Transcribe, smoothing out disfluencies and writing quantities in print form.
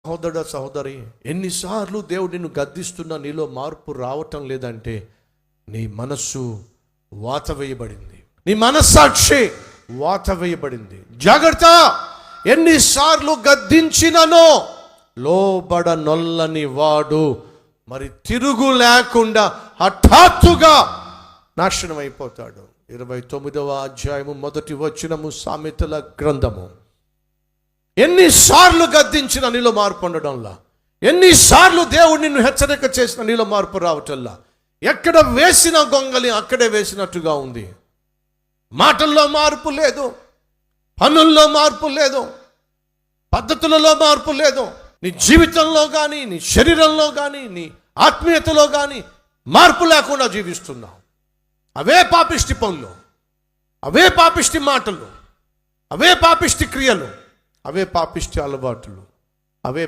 సహోదరుడా సహోదరి, ఎన్నిసార్లు దేవుడు నిన్ను గద్దిస్తున్నా నీలో మార్పు రావటం లేదంటే నీ మనస్సు వాత వేయబడింది, నీ మనస్సాక్షి వాత వేయబడింది. జాగ్రత్త. ఎన్నిసార్లు గద్దించిననో లోబడనొల్లని వాడు మరి తిరుగు లేకుండా హఠాత్తుగా నాశనం అయిపోతాడు. 29వ అధ్యాయము 1వ వచనము సామెతల గ్రంథము. ఎన్నిసార్లు గద్దించిన నీలో మార్పు ఉండడంలా, ఎన్నిసార్లు దేవుడు నిన్ను హెచ్చరిక చేసిన నీలో మార్పు రావటంలా, ఎక్కడ వేసిన గొంగలి అక్కడే వేసినట్టుగా ఉంది. మాటల్లో మార్పు లేదు, పనుల్లో మార్పు లేదు, పద్ధతులలో మార్పు లేదు, నీ జీవితంలో కానీ నీ శరీరంలో కానీ నీ ఆత్మీయతలో కానీ మార్పు లేకుండా జీవిస్తున్నావు. అవే పాపిష్టి పనులు, అవే పాపిష్టి మాటలు, అవే పాపిష్టి క్రియలు, అవే పాపిష్టి అలవాట్లు, అవే